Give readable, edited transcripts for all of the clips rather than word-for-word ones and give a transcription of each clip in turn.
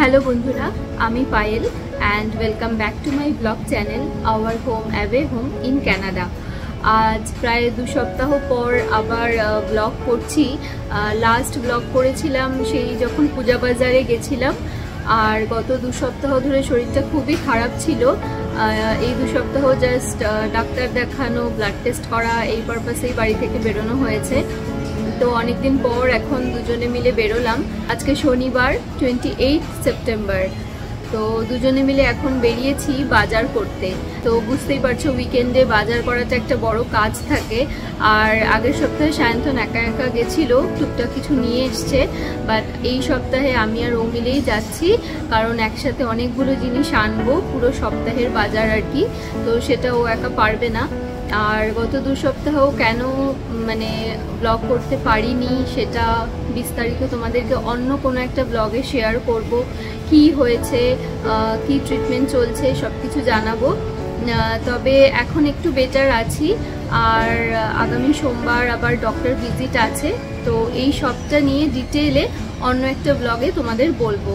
Hello বন্ধুরা, আমি Payel and welcome back to my blog channel our home away home in Canada. আজ প্রায় 2 সপ্তাহ পর আবার ব্লগ করছি। লাস্ট ব্লগ করেছিলাম সেই যখন পূজা বাজারে গেছিলাম, আর গত 2 সপ্তাহ ধরে শরীরটা খুবই খারাপ ছিল। এই 2 সপ্তাহ জাস্ট ডাক্তার দেখানো, ব্লাড টেস্ট করা, এই পারপাসেই বাড়ি থেকে বেরোনো হয়েছে। তো অনেকদিন পর এখন দুজনে মিলে বেরোলাম। আজকে শনিবার 28 সেপ্টেম্বর। তো দুজনে মিলে এখন বেরিয়েছি বাজার করতে। তো বুঝতেই পারছো উইকেন্ডে বাজার করাটা একটা বড় কাজ থাকে। আর আগের সপ্তাহে সায়ন্তন একা একা গেছিলো, টুকটাক কিছু নিয়ে এসছে। বাট এই সপ্তাহে আমি আর ও মিলেই যাচ্ছি, কারণ একসাথে অনেকগুলো জিনিস আনবো, পুরো সপ্তাহের বাজার আর কি। তো সেটা ও একা পারবে না। আর গত 2 সপ্তাহ কেন ব্লগ করতে পারিনি সেটা বিস্তারিত তোমাদেরকে অন্য কোনো একটা ব্লগে শেয়ার করব। কি হয়েছে, কি ট্রিটমেন্ট চলছে, সব কিছু জানাবো। তবে এখন একটু বেটার আছি। আর আগামী সোমবার আবার ডক্টর ভিজিট আছে। তো এই সবটা নিয়ে ডিটেলে অন্য একটা ব্লগে তোমাদের বলবো।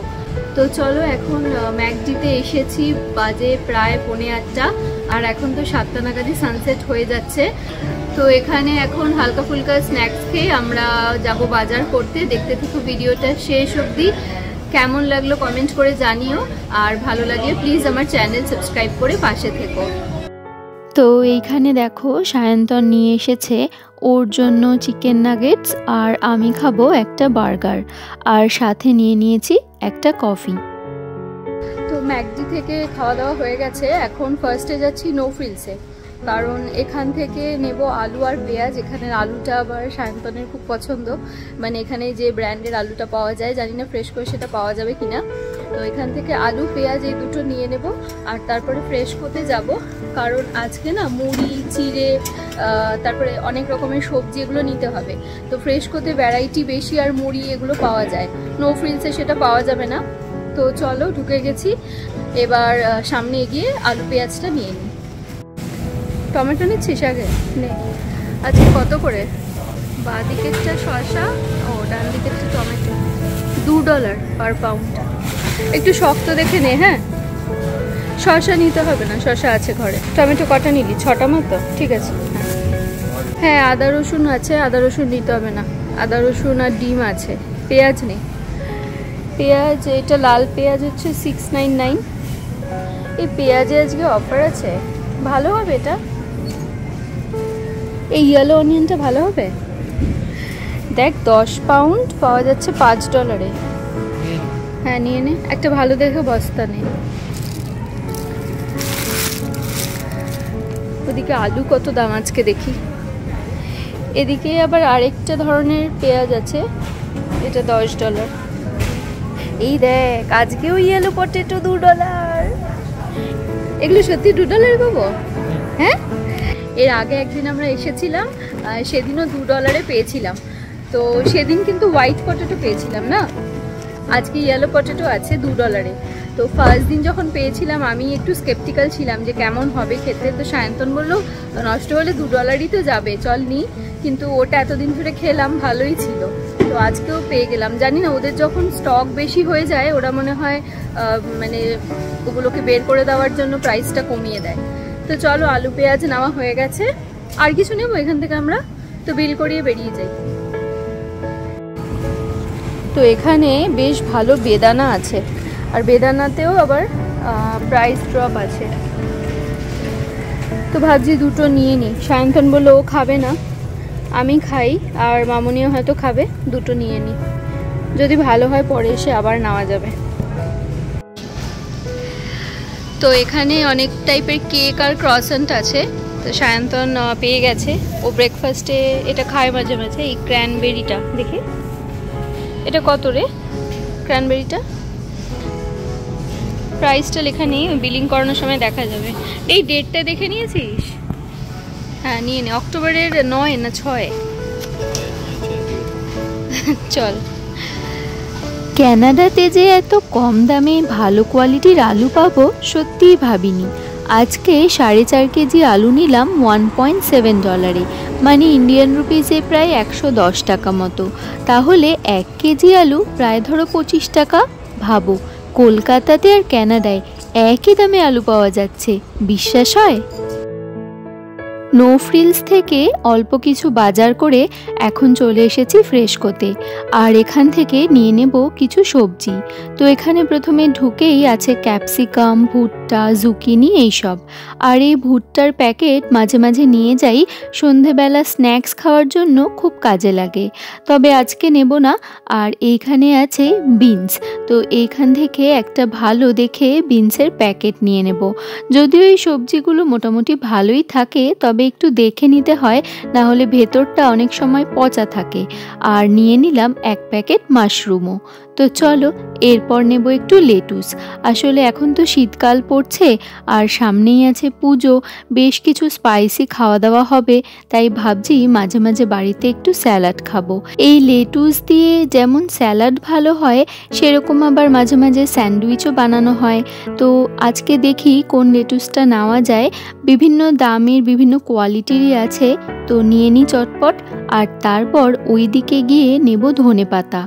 তো চলো, এখন ম্যাকডিতে এসেছি, বাজে প্রায় 8:45, আর এখন তো 7টা নাগাদই সানসেট হয়ে যাচ্ছে। তো এখানে এখন হালকা ফুলকা স্ন্যাক্স খেয়ে আমরা যাব বাজার করতে। দেখতে থাকো ভিডিওটা শেষ অবধি। কেমন লাগলো কমেন্ট করে জানিও, আর ভালো লাগলে প্লিজ আমার চ্যানেল সাবস্ক্রাইব করে পাশে থেকো। তো এইখানে দেখো সায়ন্তন নিয়ে এসেছে ওর জন্য চিকেন নাগেটস, আর আমি খাবো একটা বার্গার, আর সাথে নিয়ে নিয়েছি একটা কফি। তো ম্যাকডি থেকে খাওয়া দাওয়া হয়ে গেছে। এখন ফার্স্টে যাচ্ছি নো ফ্রিলসে, কারণ এখান থেকে নেব আলু আর পেঁয়াজ। এখানের আলুটা আবার সায়ন্তনের খুব পছন্দ। এখানে যে ব্র্যান্ডের আলুটা পাওয়া যায়, জানি না ফ্রেশ করে সেটা পাওয়া যাবে কিনা। তো এখান থেকে আলু পেঁয়াজ এই দুটো নিয়ে নেব, আর তারপরে ফ্রেশ করতে যাব। কারণ আজকে না মুড়ি, চিড়ে, তারপরে অনেক রকমের সবজি এগুলো নিতে হবে। তো ফ্রেশ করতে ভ্যারাইটি বেশি, আর মুড়ি এগুলো পাওয়া যায়। নো ফ্রিলসে সেটা পাওয়া যাবে না। তো চলো, ঢুকে গেছি। এবার সামনে এগিয়ে আলু পেঁয়াজটা নিয়ে নিই। টমেটো নিচ্ছিস আগে? নে। আজকে কত করে? বাঁ দিকেরটা শসা, ও ডান দিকেরটা টমেটো। $2 পার পাউন্ড। একটু শক্ত দেখে নে। হ্যাঁ, শসা নিতে হবে না, শসা আছে ঘরে। টমেটো কটা নিলি? 6টা মতো? ঠিক আছে। হ্যাঁ, আদা রসুন আছে, আদা রসুন নিতে হবে না। আদা রসুন আর ডিম আছে। পেঁয়াজ নেই। পেঁয়াজ, এটা লাল পেঁয়াজ হচ্ছে 6.99। এই পেঁয়াজে আজকে অফার আছে, ভালো হবে এটা। এই ইয়েলো অনিয়নটা ভালো হবে। দেখ, 10 পাউন্ড পাওয়া যাচ্ছে $5। হ্যাঁ, নিয়ে নে একটা ভালো দেখে বস্তা নে। ওদিকে আলু কত দাম আজকে দেখি। এদিকে আবার আরেকটা ধরনের পেঁয়াজ আছে, এটা $10। এই দেখ, আজকেও ইয়েলো পটেটো $2। এগুলো সত্যি $2 পাবো? হ্যাঁ, এর আগে একদিন আমরা এসেছিলাম, সেদিনও $2 পেয়েছিলাম। তো সেদিন কিন্তু হোয়াইট পটেটো পেয়েছিলাম না, আজকে ইয়েলো পটেটো আছে $2। তো ফার্স্ট দিন যখন পেয়েছিলাম আমি একটু স্কেপটিক্যাল ছিলাম যে কেমন হবে খেতে। তো সায়ন্তন বললো নষ্ট হলে $2 তো যাবে, চল নি। কিন্তু ওটা এতদিন ধরে খেলাম, ভালোই ছিল। তো আজকেও পেয়ে গেলাম। জানি না, ওদের যখন স্টক বেশি হয়ে যায় ওরা মনে হয় ওগুলোকে বের করে দেওয়ার জন্য প্রাইসটা কমিয়ে দেয়। তো চলো, আলু পেঁয়াজ নেওয়া হয়ে গেছে। আর কিছু নেবো এখান থেকে আমরা? তো বিল করিয়ে বেরিয়ে যাই। তো এখানে বেশ ভালো বেদানা আছে, আর বেদানাতেও আবার প্রাইস ড্রপ আছে। তো ভাবছি দুটো নিয়ে নিই। সায়ন্তন বললো ও খাবে না, আমি খাই, আর মামুনিও হয়তো খাবে। দুটো নিয়ে নিই, যদি ভালো হয় পরে এসে আবার নেওয়া যাবে। তো এখানে অনেক টাইপের কেক আর ক্রসেন্ট আছে। তো সায়ন্তন পেয়ে গেছে, ও ব্রেকফাস্টে এটা খায় মাঝে মাঝে। এই ক্র্যানবেরিটা দেখি, এটা কত রে ক্র্যানবেরিটা? প্রাইসটা লেখা নেই, বিলিং করানোর সময় দেখা যাবে। এই ডেটটা দেখে নিয়েছিস? হ্যাঁ, নিয়ে নে। অক্টোবরের 9 না 6? চল। ক্যানাডাতে যে এত কম দামে ভালো কোয়ালিটির আলু পাবো সত্যিই ভাবিনি। আজকে 4.5 কেজি আলু নিলাম $1.7, মানে ইন্ডিয়ান রুপিসে প্রায় 110 টাকা মতো। তাহলে 1 কেজি আলু প্রায় ধরো 25 টাকা। ভাবো কলকাতাতে আর কানাডায় একই দামে আলু পাওয়া যাচ্ছে, বিশ্বাস হয়? নো ফ্রিলস থেকে অল্প কিছু বাজার করে এখন চলে এসেছি ফ্রেশকোতে, আর এখান থেকে নিয়ে নেব কিছু সবজি। তো এখানে প্রথমে ঢুকেই আছে ক্যাপসিকাম, ভুট্টা, জুকিনি এইসব। আর এই ভুট্টার প্যাকেট মাঝে মাঝে নিয়ে যাই, সন্ধেবেলা স্ন্যাক্স খাওয়ার জন্য খুব কাজে লাগে, তবে আজকে নেব না। আর এইখানে আছে বিনস, তো এইখান থেকে একটা ভালো দেখে বিনসের প্যাকেট নিয়ে নেব। যদিও এই সবজিগুলো মোটামুটি ভালোই থাকে, তবে একটু দেখে নিতে হয়, না হলে ভেতরটা অনেক সময় পচা থাকে। আর নিয়ে নিলাম এক প্যাকেট মাশরুমও। তো চলো এরপর নেব একটু লেটুস। আসলে এখন তো শীতকাল পড়ছে আর সামনেই আছে পুজো, বেশ কিছু স্পাইসি খাওয়া দাওয়া হবে, তাই ভাবছি মাঝে মাঝে বাড়িতে একটু স্যালাড খাবো। এই লেটুস দিয়ে যেমন স্যালাড ভালো হয়, সেরকম আবার মাঝে মাঝে স্যান্ডউইচও বানানো হয়। তো আজকে দেখি কোন লেটুসটা নেওয়া যায়, বিভিন্ন দামের বিভিন্ন কোয়ালিটিরই আছে, তো নিয়ে নিই চটপট। আর তারপর ওই দিকে গিয়ে নেব ধনেপাতা।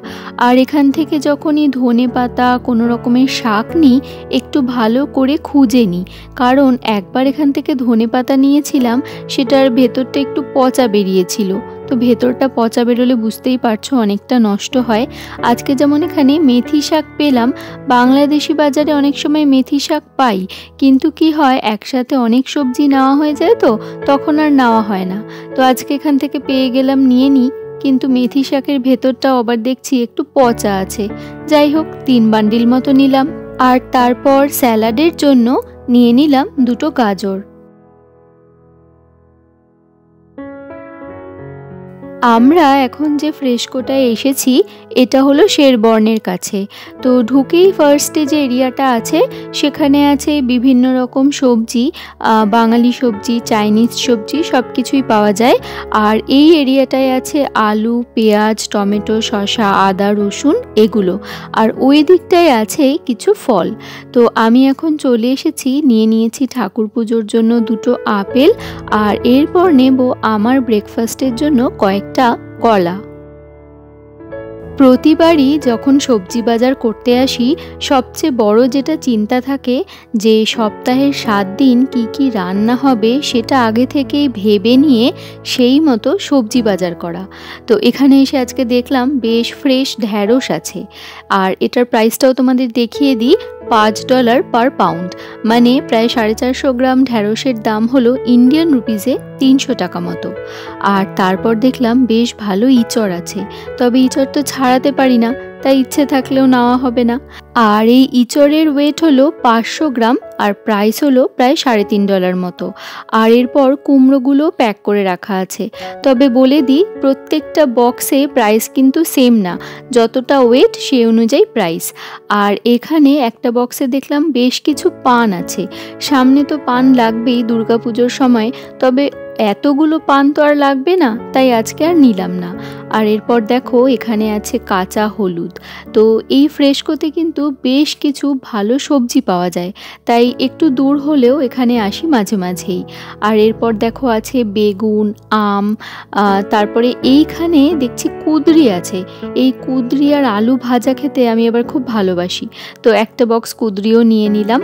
আর এখান থেকে যখনই ধনেপাতা কোনো রকমের শাক নিই, একটু ভালো করে খুঁজে নিই, কারণ একবার এখান থেকে ধনেপাতা নিয়েছিলাম, সেটার ভেতরটা একটু পচা বেরিয়েছিল। তো ভেতরটা পচা বেরোলে বুঝতেই পারছো অনেকটা নষ্ট হয়। আজকে যেমন এখানে মেথি শাক পেলাম, বাংলাদেশি বাজারে অনেক সময় মেথি শাক পাই, কিন্তু কি হয় একসাথে অনেক সবজি নেওয়া হয়ে যায়, তো তখন আর নেওয়া হয় না। তো আজকে এখান থেকে পেয়ে গেলাম, নিয়ে নিই। কিন্তু মেথি শাকের ভেতরটাও আবার দেখছি একটু পচা আছে। যাই হোক 3 বান্ডিল মতো নিলাম। আর তারপর স্যালাডের জন্য নিয়ে নিলাম 2টো গাজর। আমরা এখন যে ফ্রেশকোটায় এসেছি এটা হলো শেরবর্নের কাছে। তো ঢুকেই ফার্স্টে যে এরিয়াটা আছে সেখানে আছে বিভিন্ন রকম সবজি, বাঙালি সবজি, চাইনিজ সবজি সব কিছুই পাওয়া যায়। আর এই এরিয়াটায় আছে আলু, পেঁয়াজ, টমেটো, শসা, আদা, রসুন এগুলো। আর ওই দিকটায় আছে কিছু ফল। তো আমি এখন চলে এসেছি, নিয়ে নিয়েছি ঠাকুর পুজোর জন্য 2টো আপেল, আর এরপর নেব আমার ব্রেকফাস্টের জন্য কয়েকটা কলা। প্রতিবারই যখন সবজি বাজার করতে আসি, সবচেয়ে বড় যেটা চিন্তা থাকে যে সপ্তাহের 7 দিন কি কি রান্না হবে সেটা আগে থেকেই ভেবে নিয়ে সেই মতো সবজি বাজার করা। তো এখানে এসে আজকে দেখলাম বেশ ফ্রেশ ঢ্যাঁড়স আছে, আর এটার প্রাইসটাও তোমাদের দেখিয়ে দিই। $5 পার পাউন্ড, মানে প্রায় 450 গ্রাম ঢ্যাঁড়সের দাম হলো ইন্ডিয়ান রুপিজে 300 টাকা মতো। আর তারপর দেখলাম বেশ ভালো ইঁচড় আছে, তবে ইঁচড় তো ছাড়াতে পারি না, তাই ইচ্ছে থাকলেও নেওয়া হবে না। আর এই ইঁচড়ের ওয়েট হলো 500 গ্রাম, আর প্রাইস হলো প্রায় $3.5 মতো। আর এরপর কুমড়োগুলো প্যাক করে রাখা আছে, তবে বলে দিই প্রত্যেকটা বক্সে প্রাইস কিন্তু সেম না, যতটা ওয়েট সেই অনুযায়ী প্রাইস। আর এখানে একটা বক্সে দেখলাম বেশ কিছু পান আছে, সামনে তো পান লাগবেই দুর্গাপুজোর সময়, তবে এতগুলো পান তো আর লাগবে না, তাই আজকে আর নিলাম না। আর এরপর দেখো এখানে আছে কাঁচা হলুদ। তো এই ফ্রেশকোতে কিন্তু বেশ কিছু ভালো সবজি পাওয়া যায়, তাই একটু দূর হলেও এখানে আসি মাঝে মাঝেই। আর এরপর দেখো আছে বেগুন, আম, তারপরে এইখানে দেখছি কুঁদরি আছে। এই কুঁদরি আর আলু ভাজা খেতে আমি আবার খুব ভালোবাসি, তো একটা বক্স কুঁদরিও নিয়ে নিলাম।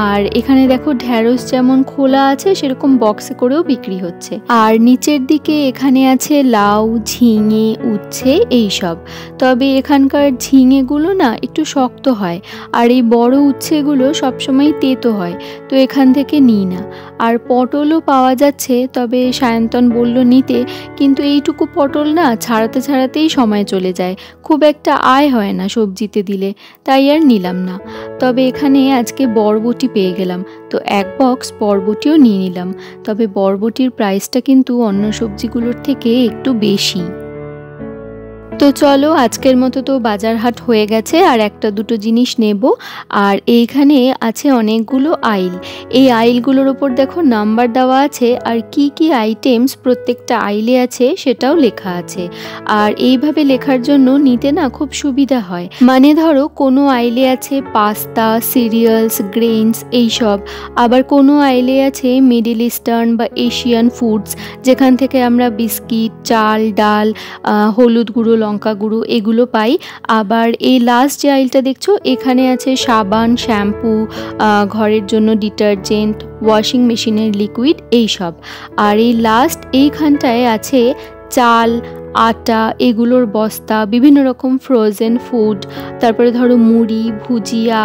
আর এখানে দেখো ঢ্যাঁড়স যেমন খোলা আছে সেরকম বক্সে করেও বিক্রি হচ্ছে। আর নিচের দিকে এখানে আছে লাউ, ঝিঙে, উচ্ছে এইসব। তবে এখানকার ঝিঙেগুলো না একটু শক্ত হয়, আর এই বড় উচ্ছেগুলো সবসময় তেতো হয়, তো এখান থেকে নিই না। আর পটলও পাওয়া যাচ্ছে, তবে সায়ন্তন বলল নিতে, কিন্তু এইটুকু পটল না ছাড়াতে ছাড়াতেই সময় চলে যায়, খুব একটা আয় হয় না সবজিতে দিলে, তাই আর নিলাম না। তবে এখানে আজকে বরবটি পেয়ে গেলাম, তো এক বক্স বরবটিও নিয়ে নিলাম। তবে বরবটির প্রাইসটা কিন্তু অন্য সবজিগুলোর থেকে একটু বেশি। তো চলো আজকের মতো তো বাজার হাট হয়ে গেছে, আর একটা দুটো জিনিস নেব। আর এইখানে আছে অনেকগুলো আইল, এই আইলগুলোর ওপর দেখো নাম্বার দেওয়া আছে, আর কি কি আইটেমস প্রত্যেকটা আইলে আছে সেটাও লেখা আছে। আর এইভাবে লেখার জন্য নিতে না খুব সুবিধা হয়, মানে ধরো কোনো আইলে আছে পাস্তা, সিরিয়ালস, গ্রেনস এইসব, আবার কোনো আইলে আছে মিডল ইস্টার্ন বা এশিয়ান ফুডস, যেখান থেকে আমরা বিস্কিট, চাল, ডাল, হলুদ গুঁড়ো, লঙ্কা গুঁড়ো এগুলো পাই। আবার এই লাস্ট যে আইলটা দেখছো এখানে আছে সাবান, শ্যাম্পু, ঘরের জন্য ডিটারজেন্ট, ওয়াশিং মেশিনের লিকুইড এইসব। আর এই লাস্ট এইখানটায় আছে চাল, আটা, এগুলোর বস্তা, বিভিন্ন রকম ফ্রোজেন ফুড, তারপরে ধরো মুড়ি, ভুজিয়া,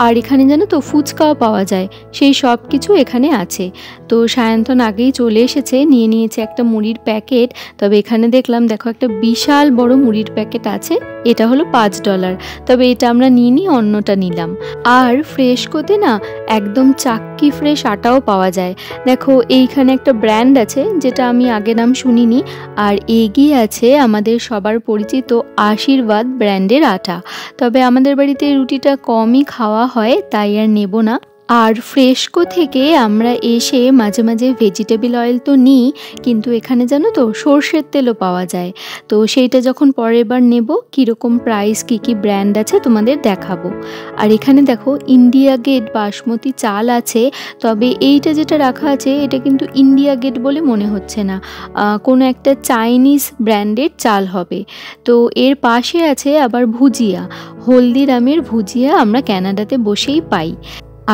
আর এখানে জানো তো ফুচকাও পাওয়া যায়, সেই সব কিছু এখানে আছে। তো সায়ন্তন আগেই চলে এসেছে, নিয়ে নিয়েছে একটা মুড়ির প্যাকেট। তবে এখানে দেখলাম দেখো একটা বিশাল বড় মুড়ির প্যাকেট আছে, এটা হলো $5। তবে এটা আমরা নিইনি, অন্যটা নিলাম। আর ফ্রেশকোতে না একদম চাক্কি ফ্রেশ আটাও পাওয়া যায়। দেখো এইখানে একটা ব্র্যান্ড আছে যেটা আমি আগে নাম শুনিনি, আর এগিয়ে আছে আমাদের সবার পরিচিত আশীর্বাদ ব্র্যান্ডের আটা। তবে আমাদের বাড়িতে রুটিটা কমই খাওয়া হয়, তাই আর নেব না। আর ফ্রেশকো থেকে আমরা এসে মাঝে মাঝে ভেজিটেবল অয়েল তো নিই, কিন্তু এখানে জানো তো সর্ষের তেলও পাওয়া যায়। তো সেইটা যখন পরের বার নেব, কীরকম প্রাইস, কী ব্র্যান্ড আছে তোমাদের দেখাবো। আর এখানে দেখো ইন্ডিয়া গেট বাসমতি চাল আছে, তবে এইটা যেটা রাখা আছে এটা কিন্তু ইন্ডিয়া গেট বলে মনে হচ্ছে না, কোনো একটা চাইনিজ ব্র্যান্ডের চাল হবে। তো এর পাশে আছে আবার ভুজিয়া, হলদিরামের ভুজিয়া আমরা ক্যানাডাতে বসেই পাই।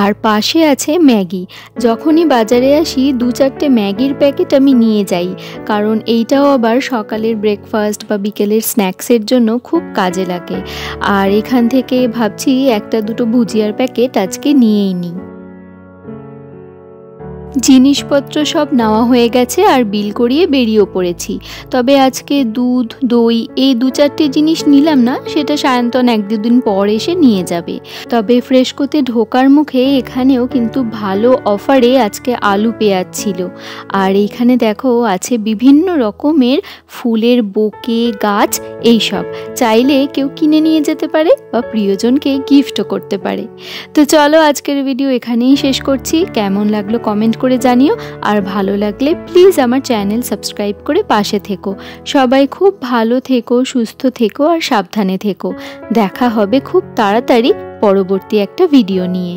আর পাশে আছে ম্যাগি। যখনই বাজারে আসি 2-4টে ম্যাগির প্যাকেট আমি নিয়ে যাই, কারণ এইটাও আবার সকালের ব্রেকফাস্ট বা বিকেলের স্ন্যাক্সের জন্য খুব কাজে লাগে। আর এখান থেকে ভাবছি 1-2 ভুজিয়ার প্যাকেট আজকে নিয়েই নিই। জিনিসপত্র সব নেওয়া হয়ে গেছে আর বিল করিয়ে বেরিয়েও পড়েছি। তবে আজকে দুধ, দই এই 2-4টে জিনিস নিলাম না, সেটা সায়ন্তন 1-2 দিন পর এসে নিয়ে যাবে। তবে ফ্রেশকোতে ঢোকার মুখে এখানেও কিন্তু ভালো অফারে আজকে আলু পেঁয়াজ ছিল। আর এইখানে দেখো আছে বিভিন্ন রকমের ফুলের বোকে, গাছ, এইসব চাইলে কেউ কিনে নিয়ে যেতে পারে বা প্রিয়জনকে গিফটও করতে পারে। তো চলো আজকের ভিডিও এখানেই শেষ করছি। কেমন লাগলো কমেন্ট করে জানিও, আর ভালো লাগলে প্লিজ আমার চ্যানেল সাবস্ক্রাইব করে পাশে থেকো। সবাই খুব ভালো থেকো, সুস্থ থেকো আর সাবধানে থেকো। দেখা হবে খুব তাড়াতাড়ি পরবর্তী একটা ভিডিও নিয়ে।